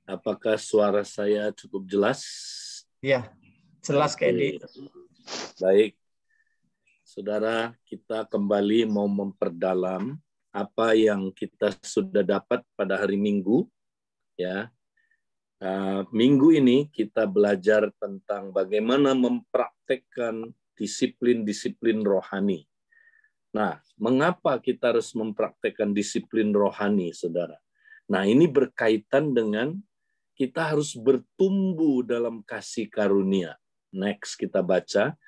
Apakah suara saya cukup jelas? Ya, jelas Kak Edi. Baik. Saudara, kita kembali mau memperdalam apa yang kita sudah dapat pada hari Minggu. Ya, minggu ini kita belajar tentang bagaimana mempraktekkan disiplin-disiplin rohani. Nah, mengapa kita harus mempraktekkan disiplin rohani, saudara? Nah, ini berkaitan dengan kita harus bertumbuh dalam kasih karunia. Next kita baca.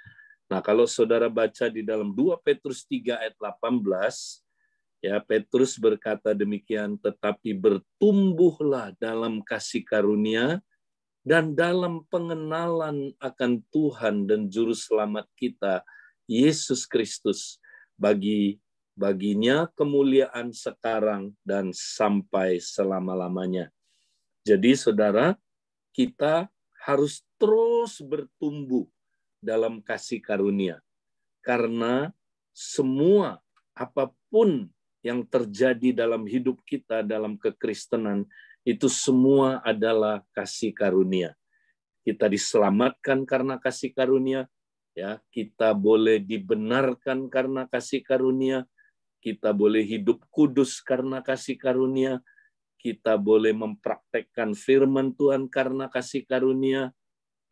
Nah, kalau saudara baca di dalam 2 Petrus 3 ayat 18, ya Petrus berkata demikian, tetapi bertumbuhlah dalam kasih karunia dan dalam pengenalan akan Tuhan dan Juru Selamat kita, Yesus Kristus, baginya kemuliaan sekarang dan sampai selama-lamanya. Jadi saudara, kita harus terus bertumbuh dalam kasih karunia. Karena semua apapun yang terjadi dalam hidup kita, dalam kekristenan, itu semua adalah kasih karunia. Kita diselamatkan karena kasih karunia, ya, kita boleh dibenarkan karena kasih karunia, kita boleh hidup kudus karena kasih karunia, kita boleh mempraktekkan firman Tuhan karena kasih karunia,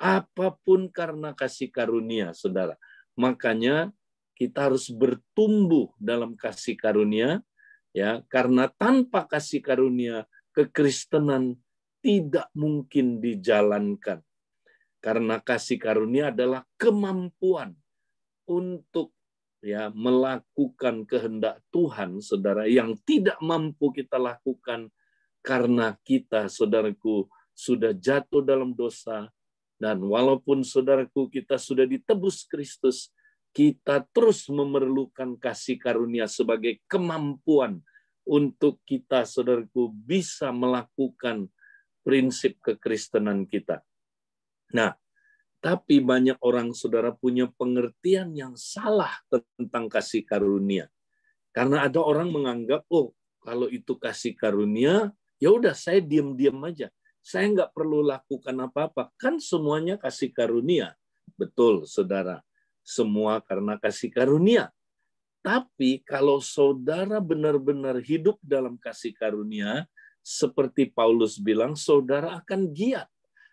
apapun karena kasih karunia, saudara. Makanya kita harus bertumbuh dalam kasih karunia, ya, karena tanpa kasih karunia kekristenan tidak mungkin dijalankan. Karena kasih karunia adalah kemampuan untuk ya melakukan kehendak Tuhan, saudara, yang tidak mampu kita lakukan karena kita, saudaraku, sudah jatuh dalam dosa, dan walaupun, saudaraku, kita sudah ditebus Kristus, kita terus memerlukan kasih karunia sebagai kemampuan untuk kita, saudaraku, bisa melakukan prinsip kekristenan kita. Nah, tapi banyak orang, saudara, punya pengertian yang salah tentang kasih karunia. Karena ada orang menganggap, oh, kalau itu kasih karunia, ya udah saya diam-diam aja. Saya nggak perlu lakukan apa-apa. Kan semuanya kasih karunia. Betul, saudara. Semua karena kasih karunia. Tapi kalau saudara benar-benar hidup dalam kasih karunia, seperti Paulus bilang, saudara akan giat.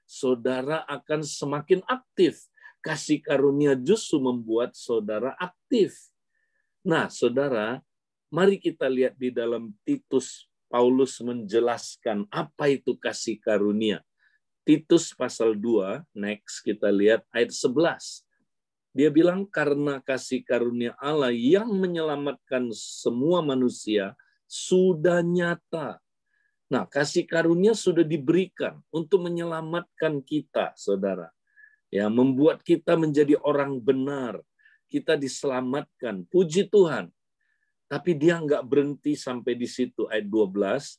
Saudara akan semakin aktif. Kasih karunia justru membuat saudara aktif. Nah, saudara, mari kita lihat di dalam Titus, Paulus menjelaskan apa itu kasih karunia. Titus pasal 2, next kita lihat ayat 11. Dia bilang karena kasih karunia Allah yang menyelamatkan semua manusia sudah nyata. Nah, kasih karunia sudah diberikan untuk menyelamatkan kita, saudara. Ya, membuat kita menjadi orang benar. Kita diselamatkan. Puji Tuhan. Tapi dia nggak berhenti sampai di situ, ayat 12.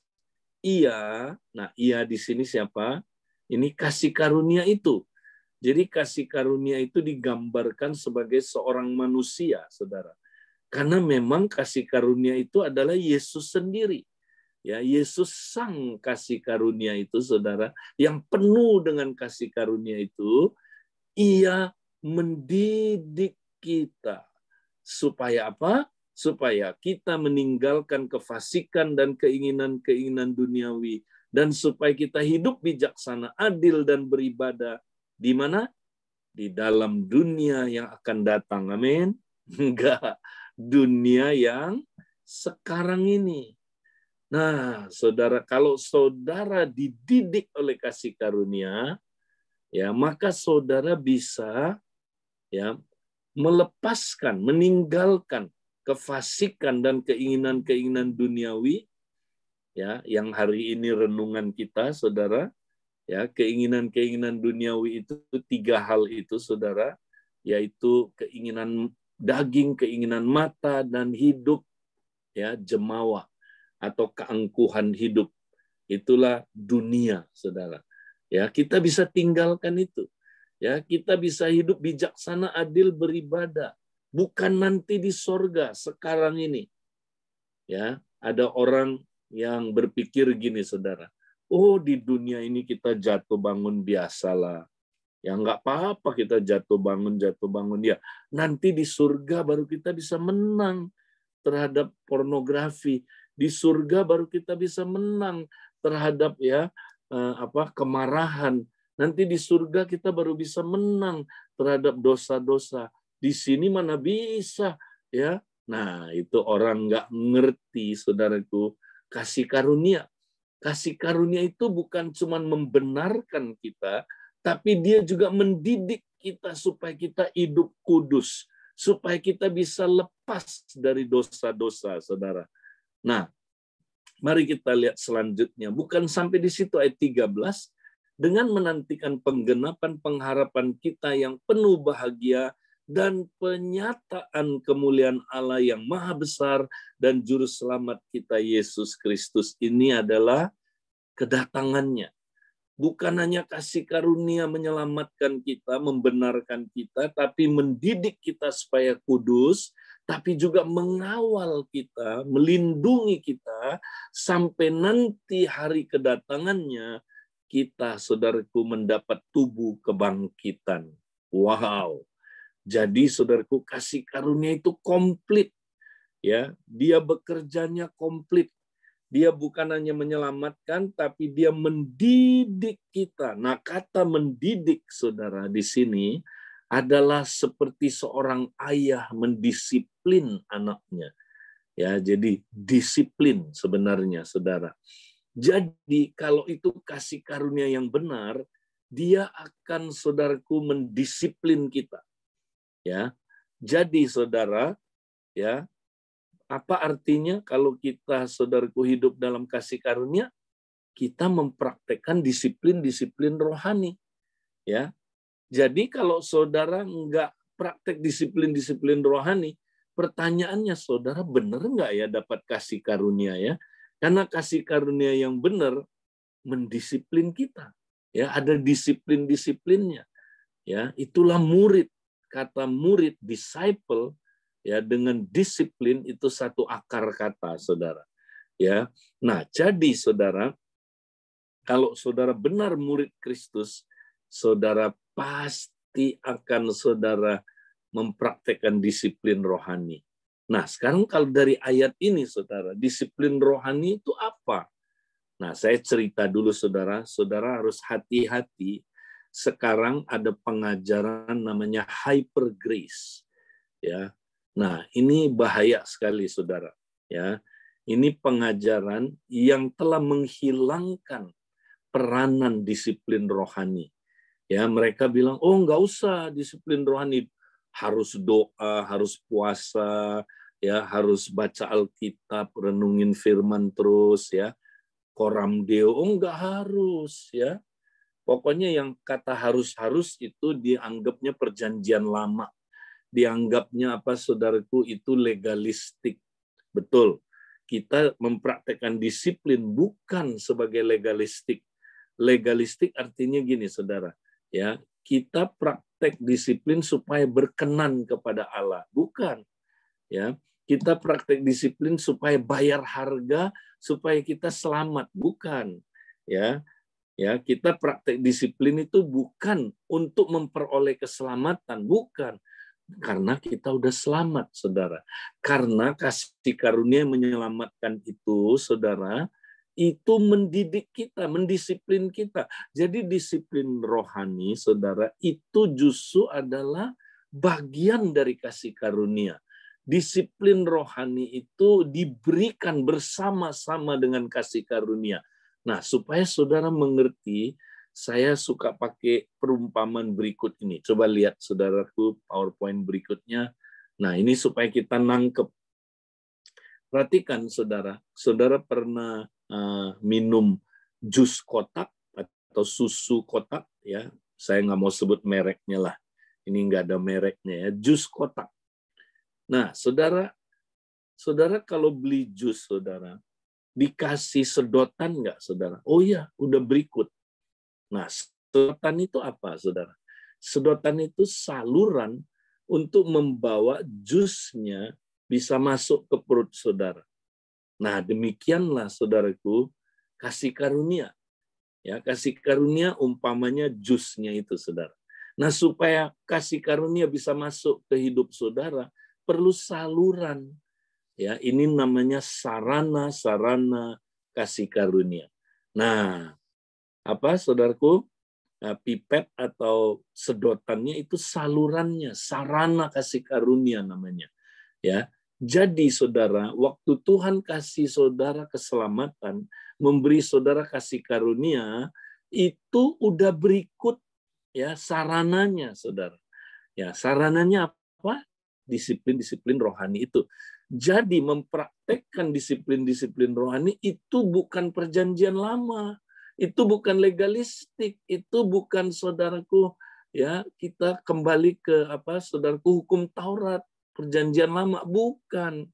Ia di sini siapa? Ini kasih karunia itu. Jadi kasih karunia itu digambarkan sebagai seorang manusia, saudara. Karena memang kasih karunia itu adalah Yesus sendiri. Ya, Yesus sang kasih karunia itu, saudara, yang penuh dengan kasih karunia itu, ia mendidik kita. Supaya apa? Supaya kita meninggalkan kefasikan dan keinginan-keinginan duniawi, dan supaya kita hidup bijaksana, adil, dan beribadah. Di mana? Di dalam dunia yang akan datang. Amin. Enggak. Dunia yang sekarang ini. Nah, saudara, kalau saudara dididik oleh kasih karunia, ya, maka saudara bisa ya melepaskan, meninggalkan kefasikan dan keinginan-keinginan duniawi, ya, yang hari ini renungan kita, saudara. Ya, keinginan-keinginan duniawi itu 3 hal itu, saudara, yaitu keinginan daging, keinginan mata, dan hidup ya jemawa atau keangkuhan hidup. Itulah dunia, saudara. Ya, kita bisa tinggalkan itu. Ya, kita bisa hidup bijaksana, adil, beribadah. Bukan nanti di sorga, sekarang ini. Ya, ada orang yang berpikir gini, saudara. Oh, di dunia ini kita jatuh bangun biasalah. Ya nggak apa-apa kita jatuh bangun ya. Nanti di surga baru kita bisa menang terhadap pornografi. Di surga baru kita bisa menang terhadap kemarahan. Nanti di surga kita baru bisa menang terhadap dosa-dosa. Di sini mana bisa, ya. Nah, itu orang nggak ngerti, saudaraku, kasih karunia. Kasih karunia itu bukan cuma membenarkan kita, tapi dia juga mendidik kita supaya kita hidup kudus, supaya kita bisa lepas dari dosa-dosa, saudara. Nah, mari kita lihat selanjutnya. Bukan sampai di situ ayat 13, dengan menantikan penggenapan pengharapan kita yang penuh bahagia dan penyataan kemuliaan Allah yang maha besar dan juru selamat kita Yesus Kristus. Ini adalah kedatangannya. Bukan hanya kasih karunia menyelamatkan kita, membenarkan kita, tapi mendidik kita supaya kudus, tapi juga mengawal kita, melindungi kita, sampai nanti hari kedatangannya, kita, saudaraku, mendapat tubuh kebangkitan. Wow. Jadi, saudaraku, kasih karunia itu komplit. Ya, dia bekerjanya komplit. Dia bukan hanya menyelamatkan, tapi dia mendidik kita. Nah, kata mendidik, saudara, di sini adalah seperti seorang ayah mendisiplin anaknya. Ya, jadi disiplin sebenarnya, saudara. Jadi kalau itu kasih karunia yang benar, dia akan, saudaraku, mendisiplin kita. Ya, jadi saudara, ya. Apa artinya kalau kita, saudaraku, hidup dalam kasih karunia? Kita mempraktekkan disiplin-disiplin rohani. Ya, jadi kalau saudara nggak praktek disiplin-disiplin rohani, pertanyaannya, saudara benar nggak ya dapat kasih karunia, ya? Karena kasih karunia yang benar mendisiplin kita. Ya, ada disiplin-disiplinnya. Ya, itulah murid. Kata murid, disciple, ya, dengan disiplin itu satu akar kata, saudara. Ya, nah, jadi saudara, kalau saudara benar murid Kristus, saudara pasti akan, saudara, mempraktekkan disiplin rohani. Nah, sekarang kalau dari ayat ini, saudara, disiplin rohani itu apa? Nah, saya cerita dulu, saudara. Saudara harus hati-hati. Sekarang ada pengajaran namanya hyper grace. Ya, nah, ini bahaya sekali, saudara. Ya, ini pengajaran yang telah menghilangkan peranan disiplin rohani. Ya, mereka bilang, oh nggak usah disiplin rohani, harus doa, harus puasa, ya, harus baca Alkitab, renungin Firman terus, ya, koram deo, oh nggak harus, ya. Pokoknya yang kata harus itu dianggapnya perjanjian lama. Dianggapnya apa, saudaraku, itu legalistik. Betul. Kita mempraktekkan disiplin bukan sebagai legalistik. Legalistik artinya gini, saudara. Ya, kita praktek disiplin supaya berkenan kepada Allah. Bukan. Ya, kita praktek disiplin supaya bayar harga, supaya kita selamat. Bukan. Ya, ya, kita praktek disiplin itu bukan untuk memperoleh keselamatan. Bukan. Karena kita udah selamat, saudara. Karena kasih karunia yang menyelamatkan itu, saudara, itu mendidik kita, mendisiplin kita. Jadi disiplin rohani, saudara, itu justru adalah bagian dari kasih karunia. Disiplin rohani itu diberikan bersama-sama dengan kasih karunia. Nah, supaya saudara mengerti, saya suka pakai perumpamaan berikut ini. Coba lihat, saudaraku, PowerPoint berikutnya. Nah, ini supaya kita nangkep. Perhatikan, saudara. Saudara pernah minum jus kotak atau susu kotak, ya? Saya nggak mau sebut mereknya lah. Ini nggak ada mereknya, ya. Jus kotak. Nah, saudara kalau beli jus, saudara, dikasih sedotan nggak, saudara? Oh iya, udah berikut. Nah, sedotan itu apa, saudara? Sedotan itu saluran untuk membawa jusnya bisa masuk ke perut saudara. Nah, demikianlah, saudaraku, kasih karunia. Ya, kasih karunia umpamanya jusnya itu, saudara. Nah, supaya kasih karunia bisa masuk ke hidup saudara, perlu saluran. Ya, ini namanya sarana-sarana kasih karunia. Nah, apa, saudaraku? Pipet atau sedotannya itu salurannya, sarana kasih karunia namanya. Ya, jadi saudara, waktu Tuhan kasih saudara keselamatan, memberi saudara kasih karunia, itu udah berikut ya sarananya, saudara. Ya, sarananya apa? Disiplin-disiplin rohani itu. Jadi mempraktekkan disiplin-disiplin rohani itu bukan perjanjian lama. Itu bukan legalistik, itu bukan, saudaraku, ya, kita kembali ke apa, saudaraku, hukum Taurat, perjanjian lama, bukan,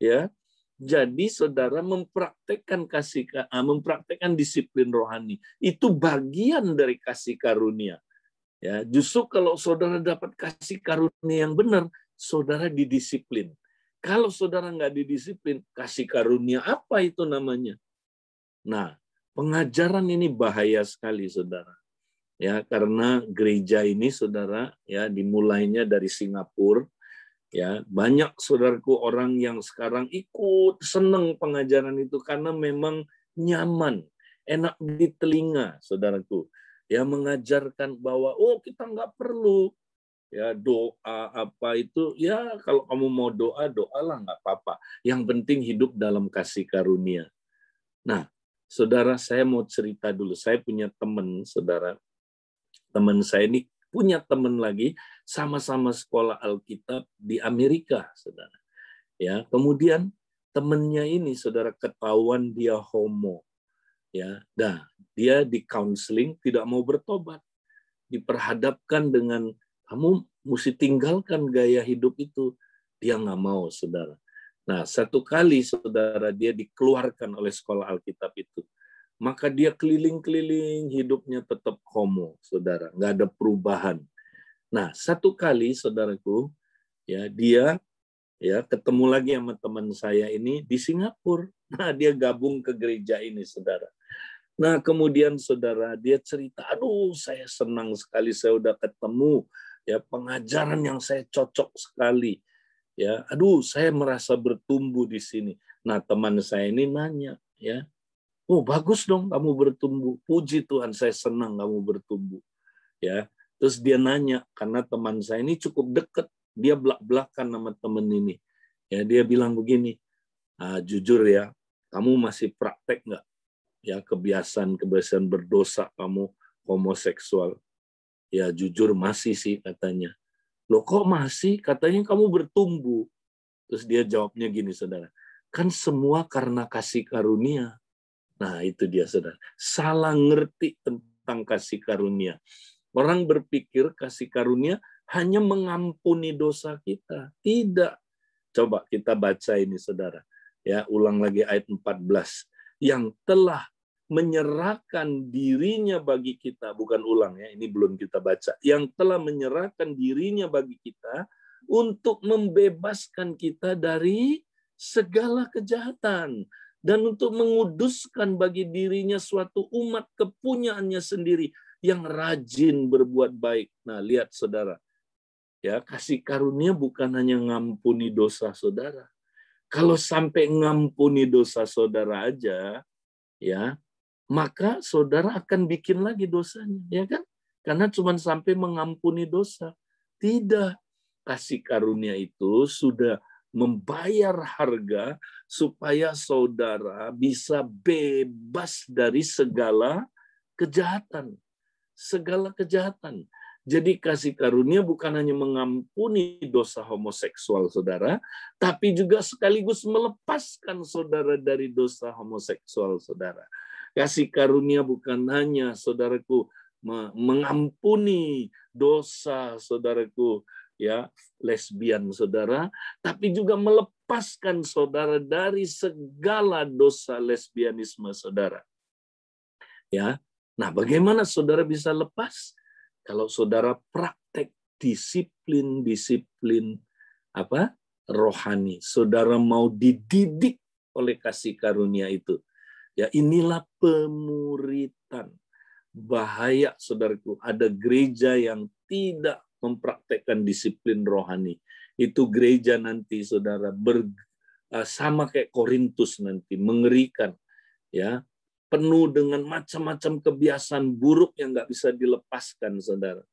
ya. Jadi saudara mempraktekkan disiplin rohani, itu bagian dari kasih karunia. Ya, justru kalau saudara dapat kasih karunia yang benar, saudara didisiplin. Kalau saudara nggak didisiplin, kasih karunia apa itu namanya? Nah, pengajaran ini bahaya sekali, saudara. Ya, karena gereja ini, saudara, ya, dimulainya dari Singapura. Ya, banyak saudaraku orang yang sekarang ikut senang pengajaran itu karena memang nyaman, enak di telinga, saudaraku. Ya, mengajarkan bahwa kita nggak perlu ya doa apa itu, ya kalau kamu mau doalah nggak apa-apa. Yang penting hidup dalam kasih karunia. Nah, saudara, saya mau cerita dulu. Saya punya teman, saudara. Teman saya ini punya teman lagi, sama-sama sekolah Alkitab di Amerika, saudara. Ya, kemudian temannya ini, saudara, ketahuan dia homo. Ya, dia di counseling tidak mau bertobat. Diperhadapkan dengan kamu mesti tinggalkan gaya hidup itu. Dia nggak mau, saudara. Nah, satu kali, saudara, dia dikeluarkan oleh sekolah Alkitab itu. Maka dia keliling-keliling, hidupnya tetap homo, saudara. Nggak ada perubahan. Nah, satu kali, saudaraku, ya dia ya ketemu lagi sama teman saya ini di Singapura. Nah, dia gabung ke gereja ini, saudara. Nah, kemudian saudara, dia cerita, aduh, saya senang sekali, saya udah ketemu ya pengajaran yang saya cocok sekali. Ya, aduh, saya merasa bertumbuh di sini. Nah, teman saya ini nanya, ya, oh bagus dong kamu bertumbuh. Puji Tuhan, saya senang kamu bertumbuh. Ya, terus dia nanya karena teman saya ini cukup dekat, dia belak-belakan sama teman ini. Ya, dia bilang begini, jujur ya, kamu masih praktek nggak? Ya, kebiasaan berdosa kamu homoseksual. Ya, jujur masih sih, katanya. Loh, kok masih? Katanya kamu bertumbuh. Terus dia jawabnya gini, saudara. Kan semua karena kasih karunia. Nah, itu dia, saudara. Salah ngerti tentang kasih karunia. Orang berpikir kasih karunia hanya mengampuni dosa kita. Tidak. Coba kita baca ini, saudara. Ya, ulang lagi ayat 14. Yang telah menyerahkan dirinya bagi kita, bukan ulang ya, ini belum kita baca. Yang telah menyerahkan dirinya bagi kita untuk membebaskan kita dari segala kejahatan dan untuk menguduskan bagi dirinya suatu umat kepunyaannya sendiri yang rajin berbuat baik. Nah, lihat saudara. Ya, kasih karunia bukan hanya ngampuni dosa saudara. Kalau sampai ngampuni dosa saudara aja, ya, maka saudara akan bikin lagi dosanya, ya kan? Karena cuma sampai mengampuni dosa. Tidak. Kasih karunia itu sudah membayar harga supaya saudara bisa bebas dari segala kejahatan. Segala kejahatan. Jadi kasih karunia bukan hanya mengampuni dosa homoseksual saudara, tapi juga sekaligus melepaskan saudara dari dosa homoseksual saudara. Kasih karunia bukan hanya, saudaraku, mengampuni dosa saudaraku, ya, lesbian saudara, tapi juga melepaskan saudara dari segala dosa lesbianisme saudara. Ya. Nah, bagaimana saudara bisa lepas? Kalau saudara praktek disiplin rohani, saudara mau dididik oleh kasih karunia itu. Ya, inilah pemuritan. bahaya, saudaraku. Ada gereja yang tidak mempraktekkan disiplin rohani. Itu gereja nanti, saudara, sama kayak Korintus nanti, mengerikan, ya, penuh dengan macam-macam kebiasaan buruk yang nggak bisa dilepaskan, saudara.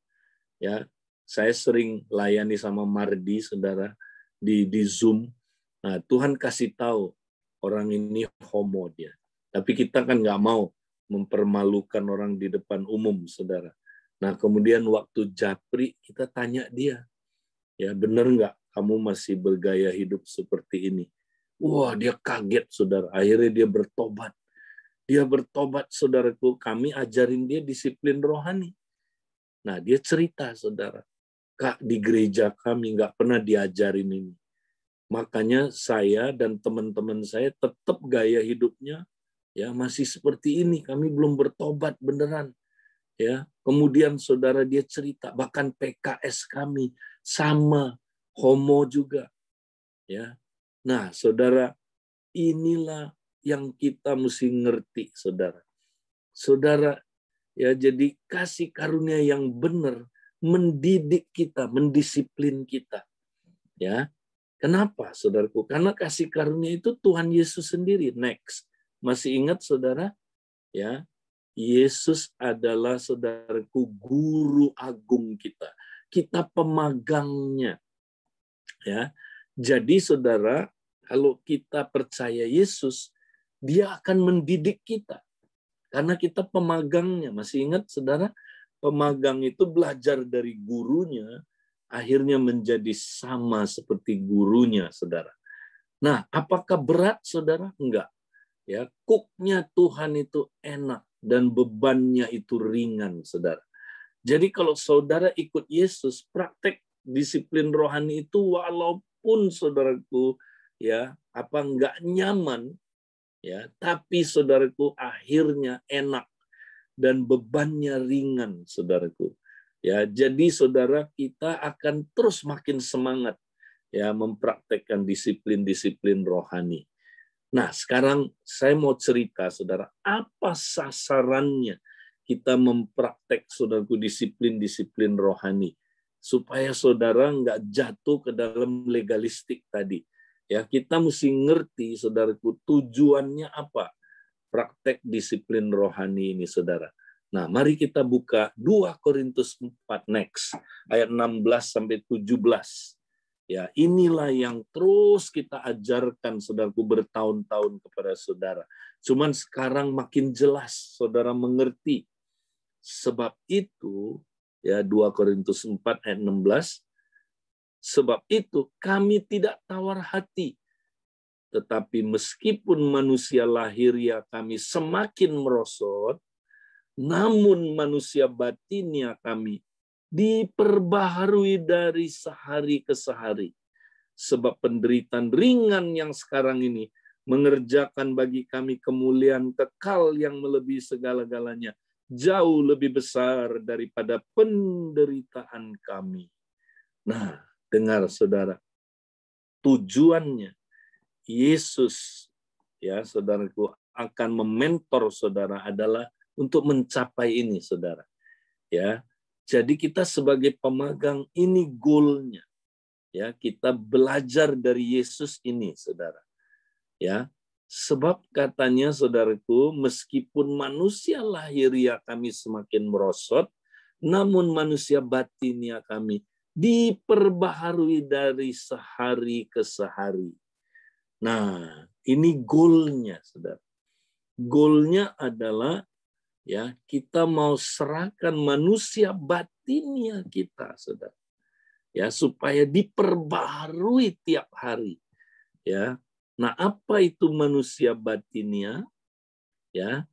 Ya, saya sering layani sama Mardi, saudara, di Zoom. Nah, Tuhan kasih tahu orang ini homo dia. Tapi kita kan nggak mau mempermalukan orang di depan umum, saudara. Nah, kemudian waktu japri kita tanya dia, ya benar nggak kamu masih bergaya hidup seperti ini? Wah, dia kaget, saudara. Akhirnya dia bertobat. Dia bertobat, saudaraku. Kami ajarin dia disiplin rohani. Nah, dia cerita, saudara. Kak, di gereja kami nggak pernah diajarin ini. Makanya saya dan teman-teman saya tetap gaya hidupnya ya masih seperti ini. Kami belum bertobat beneran. Ya, kemudian saudara dia cerita bahkan PKS kami sama homo juga. Ya. Nah, saudara, inilah yang kita mesti ngerti, saudara. Saudara, ya jadi kasih karunia yang benar mendidik kita, mendisiplin kita. Ya. Kenapa, saudaraku? Karena kasih karunia itu Tuhan Yesus sendiri. Next. Masih ingat, saudara? Ya. Yesus adalah, saudaraku, guru agung kita. Kita pemagangnya. Ya. Jadi, saudara, kalau kita percaya Yesus, dia akan mendidik kita. Karena kita pemagangnya. Masih ingat, saudara? Pemagang itu belajar dari gurunya, akhirnya menjadi sama seperti gurunya, saudara. Nah, apakah berat, saudara? Enggak. Ya, cooknya Tuhan itu enak dan bebannya itu ringan, saudara. Jadi kalau saudara ikut Yesus, praktek disiplin rohani itu walaupun saudaraku ya enggak nyaman, ya, tapi saudaraku akhirnya enak dan bebannya ringan, saudaraku. Ya, jadi saudara kita akan terus makin semangat ya mempraktekkan disiplin-disiplin rohani. Nah, sekarang saya mau cerita, saudara, apa sasarannya kita mempraktek, saudaraku, disiplin-disiplin rohani supaya saudara nggak jatuh ke dalam legalistik tadi. Ya, kita mesti ngerti, saudaraku, tujuannya apa praktek disiplin rohani ini, saudara. Nah, mari kita buka 2 Korintus 4 next, ayat 16 sampai 17. Ya, inilah yang terus kita ajarkan, saudaraku, bertahun-tahun kepada saudara. Cuman sekarang makin jelas saudara mengerti. Sebab itu, ya 2 Korintus 4 ayat 16, sebab itu kami tidak tawar hati. Tetapi meskipun manusia lahiriah kami semakin merosot, namun manusia batinnya kami diperbaharui dari sehari ke sehari. Sebab penderitaan ringan yang sekarang ini mengerjakan bagi kami kemuliaan kekal yang melebihi segala-galanya, jauh lebih besar daripada penderitaan kami. Nah, dengar saudara, tujuannya Yesus, ya saudaraku, akan mementor saudara adalah untuk mencapai ini, saudara. Ya, jadi kita sebagai pemagang ini goalnya. Ya, kita belajar dari Yesus ini, saudara. Ya, sebab katanya, saudaraku, meskipun manusia lahiriah kami semakin merosot, namun manusia batinnya kami diperbaharui dari sehari ke sehari. Nah, ini goalnya, saudara. Goalnya adalah ya kita mau serahkan manusia batinnya kita, saudara, ya supaya diperbaharui tiap hari, ya. Nah, apa itu manusia batinnya? Ya,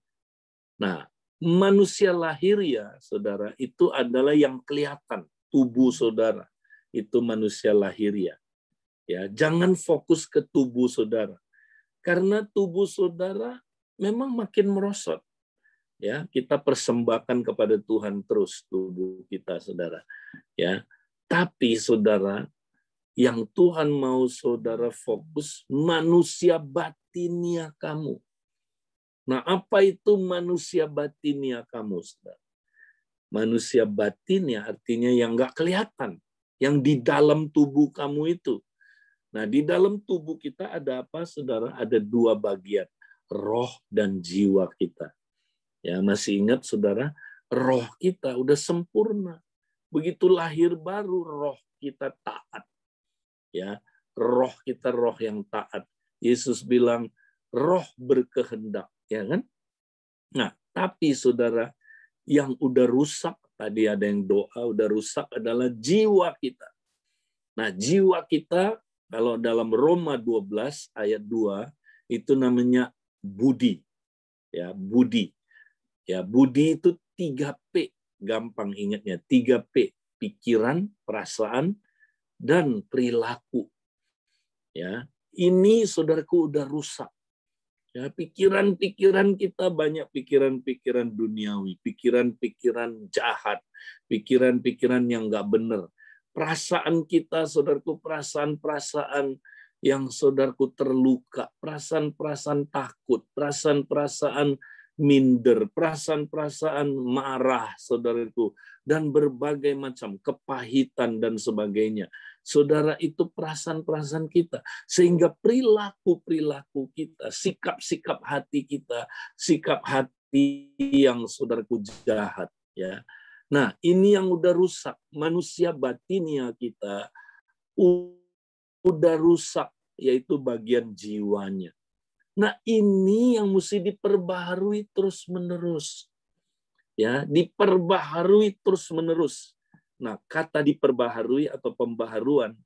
nah manusia lahiriah, saudara, itu adalah yang kelihatan, tubuh saudara itu manusia lahiriah. Ya, jangan fokus ke tubuh saudara, karena tubuh saudara memang makin merosot. Ya, kita persembahkan kepada Tuhan terus tubuh kita, saudara. Ya, tapi saudara, yang Tuhan mau saudara fokus manusia batinnya kamu. Nah, apa itu manusia batinnya kamu, saudara? Manusia batinnya artinya yang nggak kelihatan, yang di dalam tubuh kamu itu. Nah, di dalam tubuh kita ada apa, saudara? Ada dua bagian, roh dan jiwa kita. Ya, masih ingat, saudara? Roh kita udah sempurna. Begitu lahir baru, roh kita taat. Ya, roh kita roh yang taat. Yesus bilang, roh berkehendak, ya kan? Nah, tapi saudara, yang udah rusak, tadi ada yang doa, udah rusak adalah jiwa kita. Nah, jiwa kita, kalau dalam Roma 12 ayat 2, itu namanya budi. Ya, budi. Ya, budi itu 3P, gampang ingatnya, 3P, pikiran, perasaan, dan perilaku. Ya, ini saudaraku udah rusak. Ya, pikiran-pikiran kita banyak pikiran-pikiran duniawi, pikiran-pikiran jahat, pikiran-pikiran yang nggak benar. Perasaan kita, saudaraku, perasaan-perasaan yang saudaraku terluka, perasaan-perasaan takut, perasaan-perasaan minder, perasaan-perasaan marah, saudaraku, dan berbagai macam kepahitan dan sebagainya. Saudara, itu perasaan-perasaan kita. Sehingga perilaku-perilaku kita, sikap-sikap hati kita, sikap hati yang saudaraku jahat. Ya. Nah, ini yang udah rusak. Manusia batinia kita udah rusak, yaitu bagian jiwanya. Nah, ini yang mesti diperbaharui terus-menerus. Ya, diperbaharui terus-menerus. Nah, kata diperbaharui atau pembaharuan,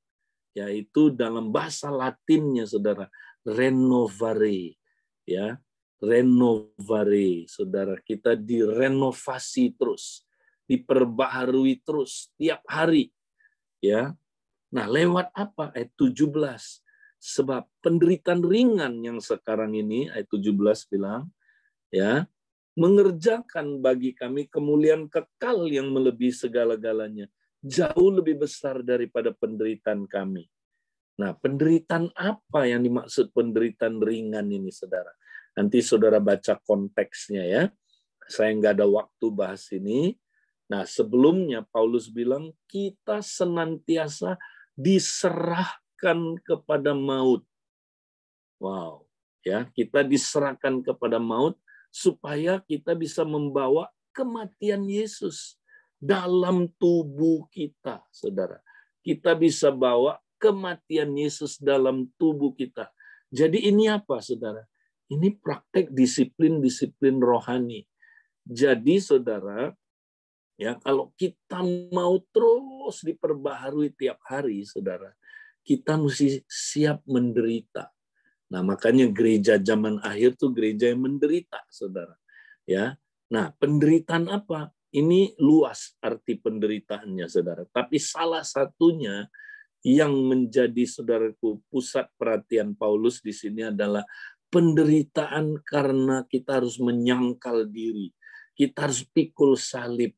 yaitu dalam bahasa Latinnya, saudara, renovare. Ya, renovare, saudara, kita direnovasi terus, diperbaharui terus tiap hari. Ya, nah, lewat apa? Ayat 17. Sebab penderitaan ringan yang sekarang ini, ayat 17 bilang, ya, mengerjakan bagi kami kemuliaan kekal yang melebihi segala-galanya, jauh lebih besar daripada penderitaan kami. Nah, penderitaan apa yang dimaksud penderitaan ringan ini, saudara? Nanti saudara baca konteksnya ya. Saya nggak ada waktu bahas ini. Nah, sebelumnya Paulus bilang kita senantiasa diserahkan kepada maut. Wow, ya, kita diserahkan kepada maut supaya kita bisa membawa kematian Yesus dalam tubuh kita, saudara. Kita bisa bawa kematian Yesus dalam tubuh kita. Jadi ini apa, saudara? Ini praktek disiplin-disiplin rohani. Jadi, saudara, ya, kalau kita mau terus diperbaharui tiap hari, saudara, kita mesti siap menderita. Nah, makanya gereja zaman akhir tuh gereja yang menderita, saudara. Ya, nah, penderitaan apa? Ini luas arti penderitaannya, saudara. Tapi salah satunya yang menjadi, saudaraku, pusat perhatian Paulus di sini adalah penderitaan karena kita harus menyangkal diri, kita harus pikul salib,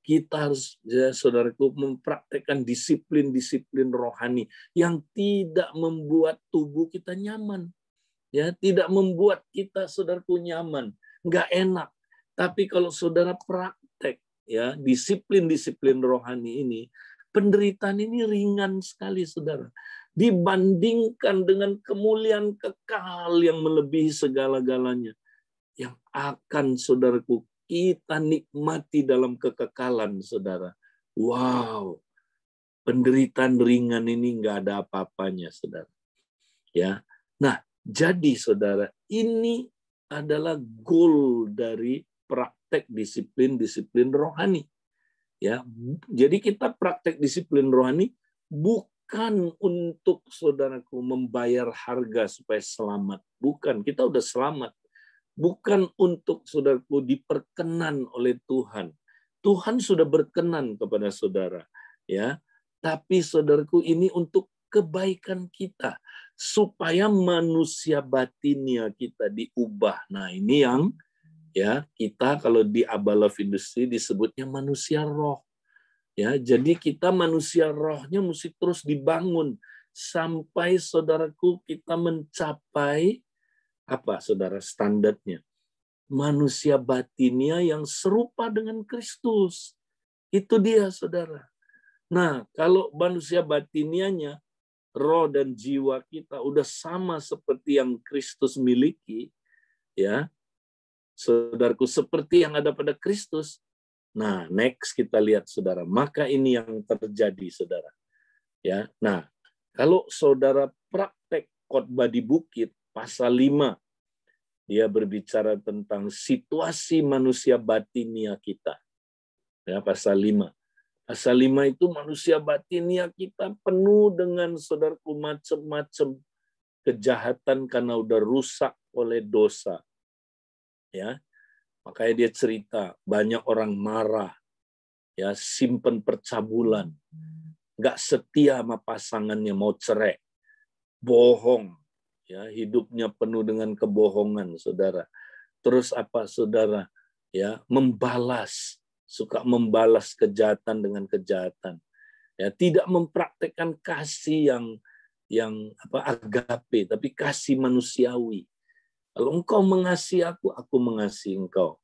kita harus, ya, saudaraku, mempraktekkan disiplin-disiplin rohani yang tidak membuat tubuh kita nyaman. Ya, tidak membuat kita, saudaraku, nyaman, nggak enak. Tapi kalau saudara praktek, ya, disiplin-disiplin rohani ini, penderitaan ini ringan sekali, saudara. Dibandingkan dengan kemuliaan kekal yang melebihi segala-galanya, yang akan, saudaraku, kita nikmati dalam kekekalan, saudara. Wow, penderitaan ringan ini nggak ada apa-apanya, saudara. Ya, nah, jadi, saudara, ini adalah goal dari praktek disiplin-disiplin rohani. Ya, jadi kita praktek disiplin rohani bukan untuk, saudaraku, membayar harga supaya selamat. Bukan, kita udah selamat. Bukan untuk, saudaraku, diperkenan oleh Tuhan. Tuhan sudah berkenan kepada saudara. Ya, tapi, saudaraku, ini untuk kebaikan kita, supaya manusia batinnya kita diubah. Nah, ini yang, ya, kita kalau di Abba Love Industry disebutnya manusia roh. Ya, jadi kita manusia rohnya mesti terus dibangun sampai, saudaraku, kita mencapai apa, saudara, standarnya? Manusia batinnya yang serupa dengan Kristus. Itu dia, saudara. Nah, kalau manusia batinianya, roh dan jiwa kita udah sama seperti yang Kristus miliki, ya, saudaraku, seperti yang ada pada Kristus. Nah, next kita lihat, saudara. Maka ini yang terjadi, saudara. Ya, nah, kalau saudara praktek khotbah di bukit, pasal 5, dia berbicara tentang situasi manusia batinia kita. Ya, pasal 5. Pasal 5 itu manusia batinia kita penuh dengan, saudaraku, macam-macam kejahatan karena udah rusak oleh dosa. Ya, makanya dia cerita banyak orang marah, ya, simpen percabulan, nggak setia sama pasangannya, mau cerai, bohong, ya, hidupnya penuh dengan kebohongan, saudara. Terus apa, saudara? Ya, suka membalas kejahatan dengan kejahatan. Ya, tidak mempraktekkan kasih yang agape, tapi kasih manusiawi. Kalau engkau mengasihi aku mengasihi engkau.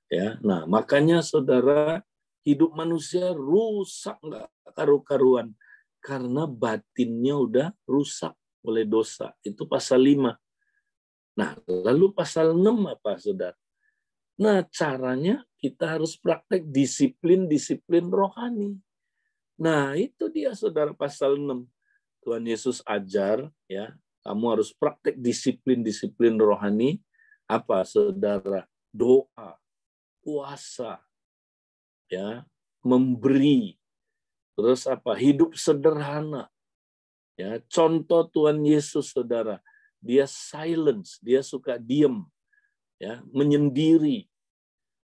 Ya, nah makanya, saudara, hidup manusia rusak nggak karu-karuan karena batinnya udah rusak oleh dosa. Itu pasal 5. Nah, lalu pasal 6 apa, saudara? Nah, caranya kita harus praktek disiplin-disiplin rohani. Nah, itu dia, saudara, pasal 6. Tuhan Yesus ajar, ya, kamu harus praktek disiplin-disiplin rohani. Apa, saudara? Doa, puasa, ya, memberi, terus apa? Hidup sederhana. Ya, contoh Tuhan Yesus, saudara, dia silence, dia suka diam, ya, menyendiri.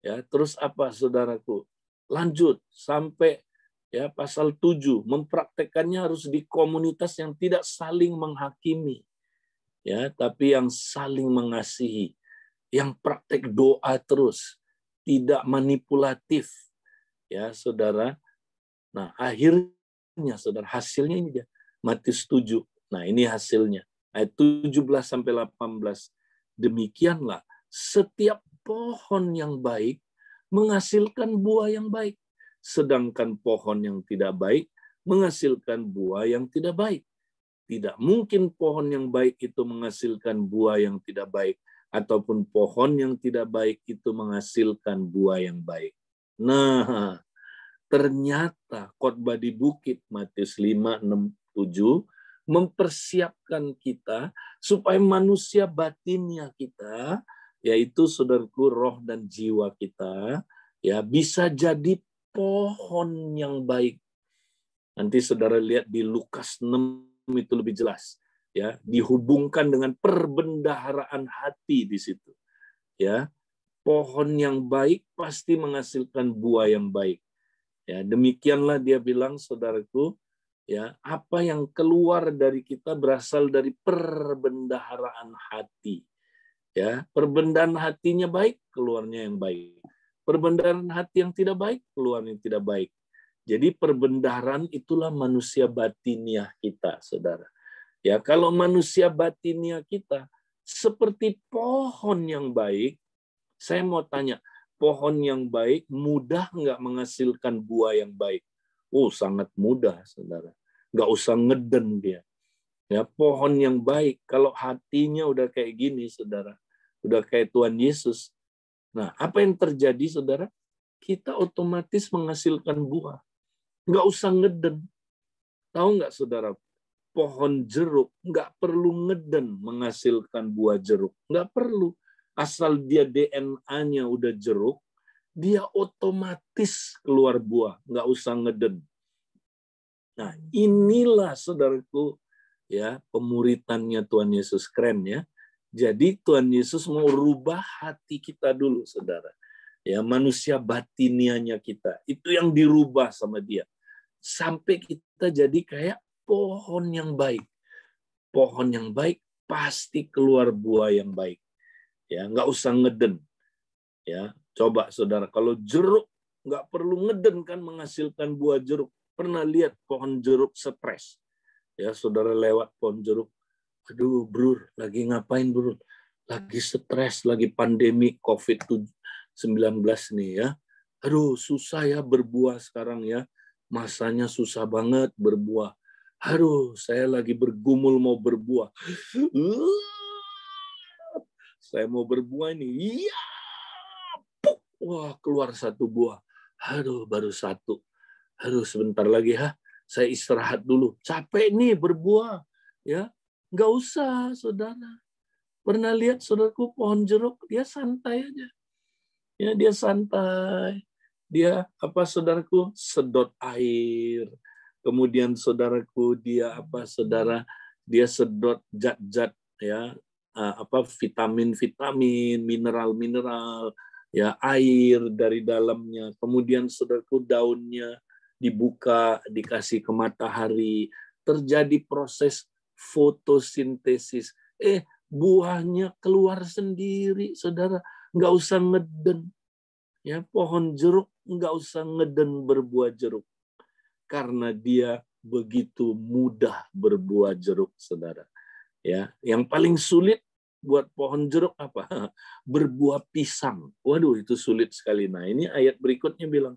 Ya, terus apa, saudaraku? Lanjut sampai, ya, pasal 7, mempraktekannya harus di komunitas yang tidak saling menghakimi, ya, tapi yang saling mengasihi, yang praktek doa terus, tidak manipulatif, ya, saudara. Nah, akhirnya, saudara, hasilnya ini dia, Matius 7. Nah, ini hasilnya, ayat 17 sampai 18. Demikianlah setiap pohon yang baik menghasilkan buah yang baik, sedangkan pohon yang tidak baik menghasilkan buah yang tidak baik. Tidak mungkin pohon yang baik itu menghasilkan buah yang tidak baik, ataupun pohon yang tidak baik itu menghasilkan buah yang baik. Nah, ternyata khotbah di bukit Matius 5, 6, 7 mempersiapkan kita supaya manusia batinnya kita, yaitu, saudaraku, roh dan jiwa kita, ya, bisa jadi pohon yang baik. Nanti saudara lihat di Lukas 6 itu lebih jelas, ya, dihubungkan dengan perbendaharaan hati di situ. Ya, pohon yang baik pasti menghasilkan buah yang baik. Ya, demikianlah dia bilang, saudaraku, ya, apa yang keluar dari kita berasal dari perbendaharaan hati. Ya, perbendaharaan hatinya baik, keluarnya yang baik. Perbendaharaan hati yang tidak baik, keluarnya yang tidak baik. Jadi perbendaharaan itulah manusia batiniah kita, saudara. Ya, kalau manusia batiniah kita seperti pohon yang baik, saya mau tanya, pohon yang baik mudah nggak menghasilkan buah yang baik? Oh, sangat mudah, saudara. Nggak usah ngeden dia. Ya, pohon yang baik, kalau hatinya udah kayak gini, saudara, udah kayak Tuhan Yesus. Nah, apa yang terjadi, saudara? Kita otomatis menghasilkan buah. Nggak usah ngeden. Tahu nggak, saudara? Pohon jeruk nggak perlu ngeden menghasilkan buah jeruk. Nggak perlu. Asal dia DNA-nya udah jeruk, dia otomatis keluar buah. Nggak usah ngeden. Nah, inilah, saudaraku, ya, pemuritannya Tuhan Yesus. Keren, ya. Jadi Tuhan Yesus mau rubah hati kita dulu, saudara. Ya, manusia batinianya kita. Itu yang dirubah sama dia. Sampai kita jadi kayak pohon yang baik. Pohon yang baik pasti keluar buah yang baik. Ya, nggak usah ngeden. Ya, coba, saudara, kalau jeruk nggak perlu ngeden kan menghasilkan buah jeruk. Pernah lihat pohon jeruk stres? Ya, saudara lewat pohon jeruk. Aduh, bro, lagi ngapain, bro? Lagi stres, lagi pandemi COVID-19 nih, ya. Aduh, susah ya berbuah sekarang ya. Masanya susah banget berbuah. Aduh, saya lagi bergumul mau berbuah. Saya mau berbuah ini. Iya. Wah, keluar satu buah. Aduh, baru satu. Aduh, sebentar lagi saya istirahat dulu. Capek nih berbuah. Ya, nggak usah, saudara. Pernah lihat saudaraku pohon jeruk? Dia santai aja. Ya, dia santai. Dia saudaraku sedot air. Kemudian saudaraku dia sedot zat-zat ya vitamin-vitamin, mineral-mineral, ya air dari dalamnya. Kemudian saudaraku daunnya dibuka, dikasih ke matahari, terjadi proses fotosintesis. Buahnya keluar sendiri, saudara. Nggak usah ngeden. Ya, pohon jeruk nggak usah ngeden berbuah jeruk. Karena dia begitu mudah berbuah jeruk, saudara. Ya, yang paling sulit buat pohon jeruk apa? Berbuah pisang. Waduh, itu sulit sekali. Nah, ini ayat berikutnya bilang,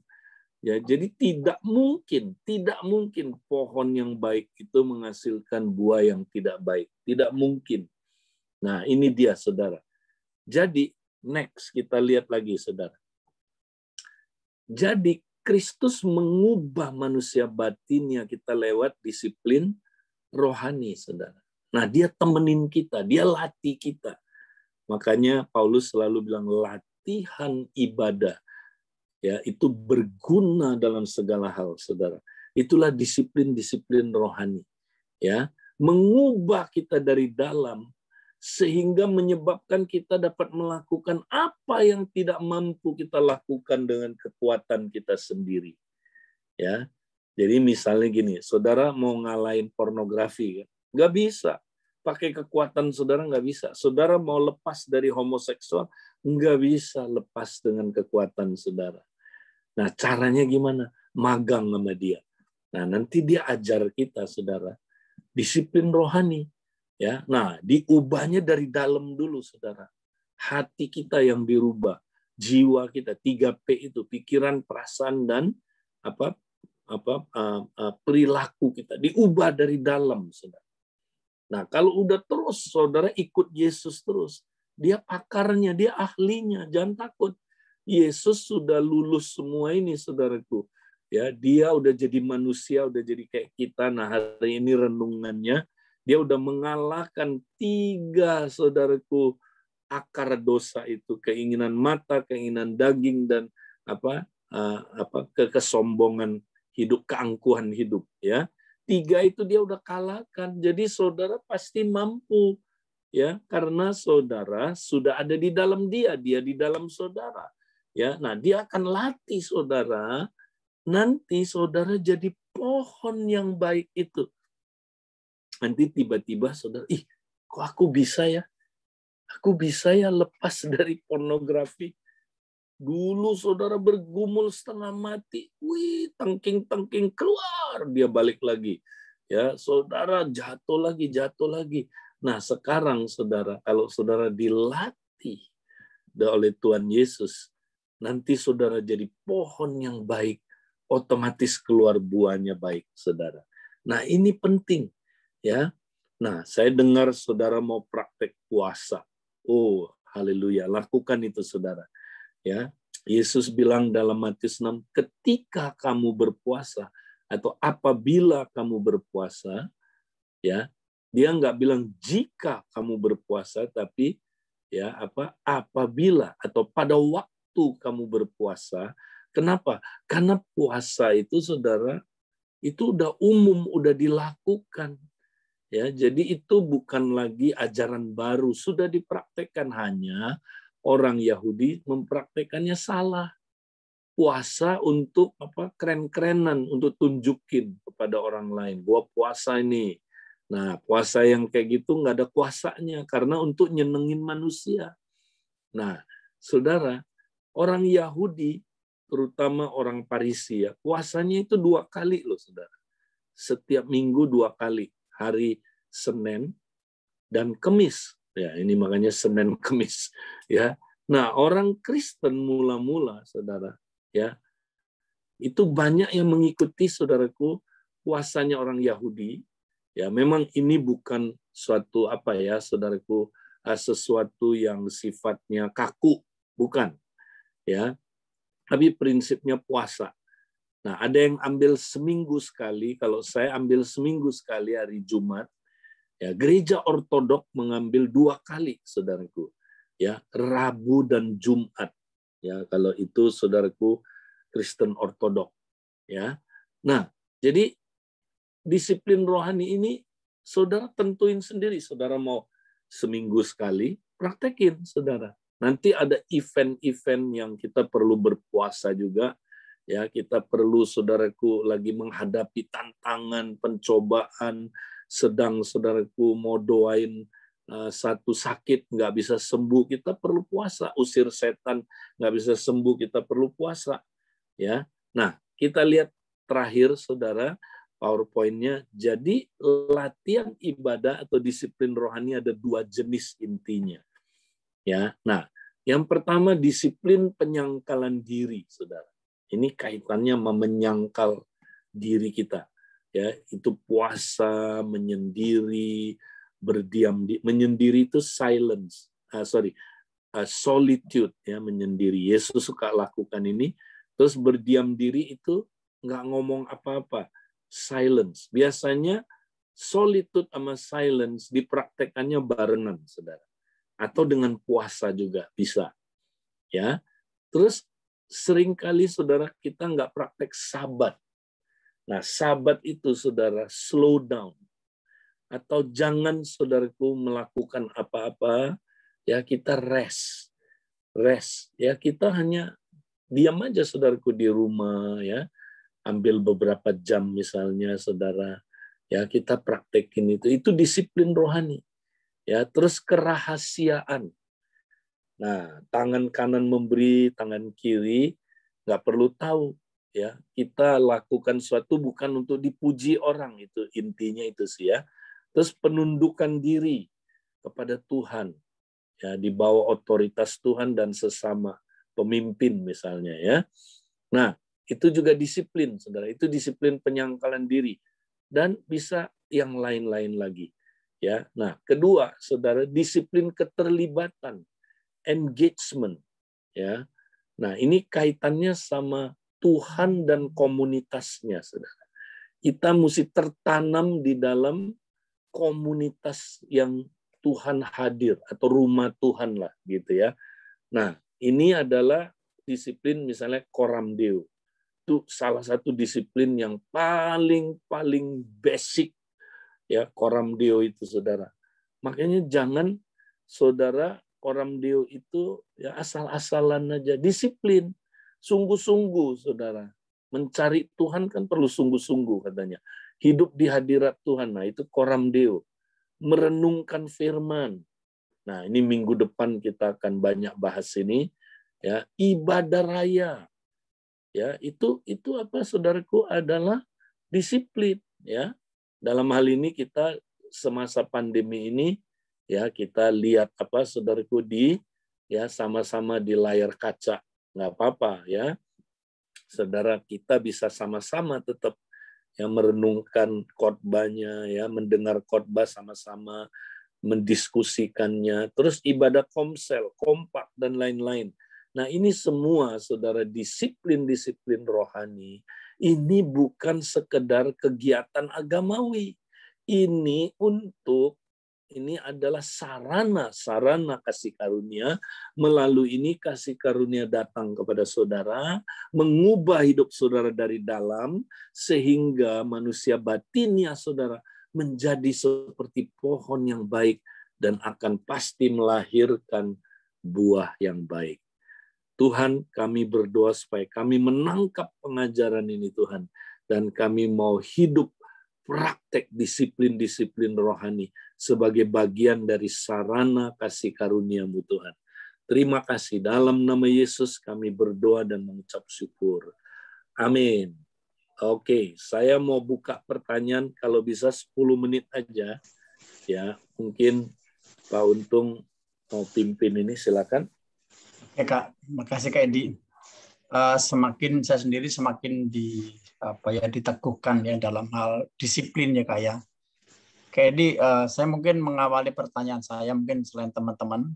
ya, jadi tidak mungkin pohon yang baik itu menghasilkan buah yang tidak baik. Tidak mungkin. Nah, ini dia, saudara. Jadi, next kita lihat lagi, saudara. Jadi, Kristus mengubah manusia batinnya kita lewat disiplin rohani, saudara. Nah, dia temenin kita, dia latih kita. Makanya Paulus selalu bilang latihan ibadah, ya, itu berguna dalam segala hal, saudara. Itulah disiplin-disiplin rohani, ya, mengubah kita dari dalam sehingga menyebabkan kita dapat melakukan apa yang tidak mampu kita lakukan dengan kekuatan kita sendiri. Ya, jadi misalnya gini, saudara mau ngalahin pornografi, nggak bisa. Pakai kekuatan saudara nggak bisa. Saudara mau lepas dari homoseksual, nggak bisa lepas dengan kekuatan saudara. Nah, caranya gimana? Magang sama dia. Nah, nanti dia ajar kita, saudara, disiplin rohani. Ya, nah, diubahnya dari dalam dulu, saudara. Hati kita yang dirubah, jiwa kita, 3P itu, pikiran, perasaan, dan perilaku kita diubah dari dalam, saudara. Nah, kalau udah terus, saudara ikut Yesus terus, dia pakarnya, dia ahlinya, jangan takut. Yesus sudah lulus semua ini, saudaraku. Ya, dia udah jadi manusia, udah jadi kayak kita. Nah, hari ini renungannya, dia udah mengalahkan 3, saudaraku, akar dosa itu, keinginan mata, keinginan daging, dan kesombongan hidup, keangkuhan hidup. Ya, 3 itu dia udah kalahkan. Jadi saudara pasti mampu, ya, karena saudara sudah ada di dalam dia di dalam saudara. Ya, nah dia akan latih saudara. Nanti saudara jadi pohon yang baik itu. Nanti tiba-tiba saudara, kok aku bisa ya? Aku bisa ya lepas dari pornografi. Dulu saudara bergumul setengah mati. Wih, tengking-tengking keluar, dia balik lagi. Ya, saudara jatuh lagi. Nah, sekarang saudara, kalau saudara dilatih oleh Tuhan Yesus, nanti saudara jadi pohon yang baik, otomatis keluar buahnya baik, saudara. Nah, ini penting, ya. Nah, saya dengar saudara mau praktek puasa. Oh, haleluya, lakukan itu, saudara. Ya, Yesus bilang dalam Matius 6, ketika kamu berpuasa atau apabila kamu berpuasa, ya, dia nggak bilang jika kamu berpuasa, tapi ya apabila atau pada waktu kamu berpuasa. Kenapa? Karena puasa itu, saudara, itu udah umum, udah dilakukan. Ya, jadi itu bukan lagi ajaran baru, sudah dipraktekkan, hanya orang Yahudi mempraktekannya salah. Puasa untuk keren-kerenan, untuk tunjukin kepada orang lain, gua puasa ini. Nah, puasa yang kayak gitu nggak ada kuasanya, karena untuk nyenengin manusia. Nah, saudara, orang Yahudi, terutama orang Farisi, ya, puasanya itu 2 kali loh, saudara. Setiap minggu 2 kali, hari Senin dan Kemis. Ya, ini makanya Senin Kemis. Ya. Nah, orang Kristen mula-mula, saudara, ya. Itu banyak yang mengikuti, saudaraku, puasanya orang Yahudi. Ya, memang ini bukan suatu apa ya, saudaraku, sesuatu yang sifatnya kaku, bukan. Ya, tapi prinsipnya puasa. Nah, ada yang ambil seminggu sekali. Kalau saya ambil seminggu sekali hari Jumat, ya, gereja ortodok mengambil 2 kali, saudaraku. Ya, Rabu dan Jumat. Ya, kalau itu saudaraku Kristen ortodok. Ya. Nah, jadi disiplin rohani ini saudara tentuin sendiri. Saudara mau seminggu sekali, praktekin, saudara. Nanti ada event-event yang kita perlu berpuasa juga. Ya, kita perlu, saudaraku, lagi menghadapi tantangan, pencobaan, sedang saudaraku mau doain satu sakit nggak bisa sembuh, kita perlu puasa. Usir setan nggak bisa sembuh, kita perlu puasa. Ya, nah kita lihat terakhir, saudara, PowerPoint-nya. Jadi latihan ibadah atau disiplin rohani ada 2 jenis intinya. Ya, nah yang pertama disiplin penyangkalan diri, saudara. Ini kaitannya menyangkal diri kita. Ya, itu puasa, menyendiri, berdiam di, menyendiri itu silence. Solitude, ya, menyendiri. Yesus suka lakukan ini. Terus berdiam diri itu nggak ngomong apa-apa. Silence. Biasanya solitude sama silence dipraktekannya barengan, saudara. Atau dengan puasa juga bisa. Ya. Terus seringkali, saudara, kita nggak praktek sabat. Nah, sabat itu, saudara, slow down. Atau jangan, saudaraku, melakukan apa-apa, ya, kita rest. Ya, kita hanya diam aja, saudaraku, di rumah, ya. Ambil beberapa jam misalnya, saudara. Ya, kita praktekin itu. Itu disiplin rohani. Ya, terus kerahasiaan. Nah, tangan kanan memberi, tangan kiri nggak perlu tahu, ya. Kita lakukan sesuatu bukan untuk dipuji orang, itu intinya itu sih, ya. Terus penundukan diri kepada Tuhan, ya, di bawah otoritas Tuhan dan sesama pemimpin misalnya, ya. Nah, itu juga disiplin, saudara. Itu disiplin penyangkalan diri dan bisa yang lain-lain lagi, ya. Nah, kedua, saudara, disiplin keterlibatan. Engagement, ya. Nah, ini kaitannya sama Tuhan dan komunitasnya, saudara. Kita mesti tertanam di dalam komunitas yang Tuhan hadir atau rumah Tuhan lah, gitu ya. Nah, ini adalah disiplin misalnya Coram Deo. Itu salah satu disiplin yang paling basic, ya, Coram Deo itu, saudara. Makanya jangan, saudara, Coram Deo itu ya asal-asalan aja. Disiplin, sungguh-sungguh, saudara. Mencari Tuhan kan perlu sungguh-sungguh katanya. Hidup di hadirat Tuhan, nah itu Coram Deo. Merenungkan firman. Nah, ini minggu depan kita akan banyak bahas ini, ya. Ibadah raya, ya, itu apa, saudaraku, adalah disiplin, ya. Dalam hal ini kita semasa pandemi ini, ya, kita lihat apa, saudaraku, ya, sama-sama di layar kaca, nggak apa-apa, ya. Saudara, kita bisa sama-sama tetap yang merenungkan khotbahnya, ya, mendengar khotbah sama-sama, mendiskusikannya, terus ibadah komsel, kompak, dan lain-lain. Nah, ini semua, saudara, disiplin-disiplin rohani. Ini bukan sekedar kegiatan agamawi. Ini adalah sarana kasih karunia. Melalui ini kasih karunia datang kepada saudara, mengubah hidup saudara dari dalam, sehingga manusia batinnya, saudara, menjadi seperti pohon yang baik dan akan pasti melahirkan buah yang baik. Tuhan, kami berdoa supaya kami menangkap pengajaran ini, Tuhan, dan kami mau hidup praktek disiplin-disiplin rohani sebagai bagian dari sarana kasih karunia-Mu, Tuhan. Terima kasih. Dalam nama Yesus kami berdoa dan mengucap syukur. Amin. Oke, saya mau buka pertanyaan, kalau bisa 10 menit aja. Ya, mungkin Pak Untung mau pimpin ini, silakan. Ya, Kak. Makasih, Kak Edi. semakin saya sendiri semakin diteguhkan ya dalam hal disiplin ya Kak ya. Jadi saya mungkin mengawali pertanyaan saya mungkin selain teman-teman,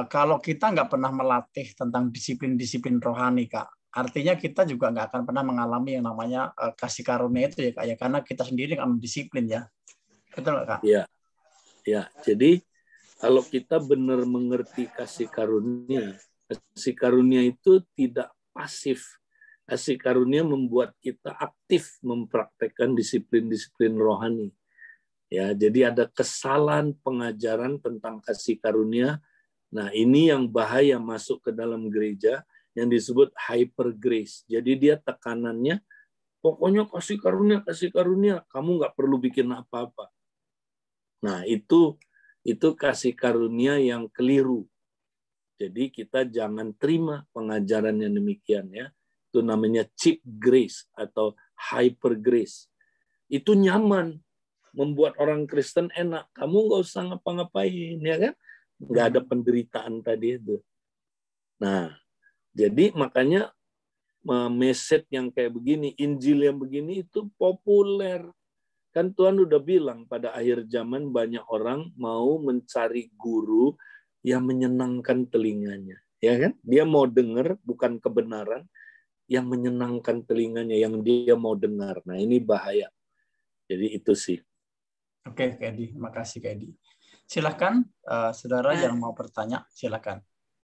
kalau kita nggak pernah melatih tentang disiplin-disiplin rohani Kak, artinya kita juga nggak akan pernah mengalami yang namanya kasih karunia itu ya Kak ya, karena kita sendiri nggak mendisiplin ya, betul nggak Kak? Ya, ya. Jadi kalau kita benar mengerti kasih karunia itu tidak pasif. Kasih karunia membuat kita aktif mempraktekkan disiplin-disiplin rohani. Ya, jadi ada kesalahan pengajaran tentang kasih karunia. Nah, ini yang bahaya masuk ke dalam gereja yang disebut hyper grace. Jadi dia tekanannya pokoknya kasih karunia, kamu nggak perlu bikin apa-apa. Nah, itu kasih karunia yang keliru. Jadi kita jangan terima pengajaran yang demikian ya. Itu namanya cheap grace atau hyper grace. Itu nyaman, membuat orang Kristen enak. Kamu nggak usah ngapa-ngapain, ya kan? Nggak ada penderitaan tadi itu. Nah, jadi makanya message yang kayak begini, Injil yang begini itu populer. Kan Tuhan udah bilang pada akhir zaman banyak orang mau mencari guru yang menyenangkan telinganya. Ya kan? Dia mau dengar bukan kebenaran, yang menyenangkan telinganya, yang dia mau dengar. Nah, ini bahaya. Jadi itu sih. Oke, Kak Edi. Makasih, Kak Edi. Silakan, saudara yang mau bertanya, silakan.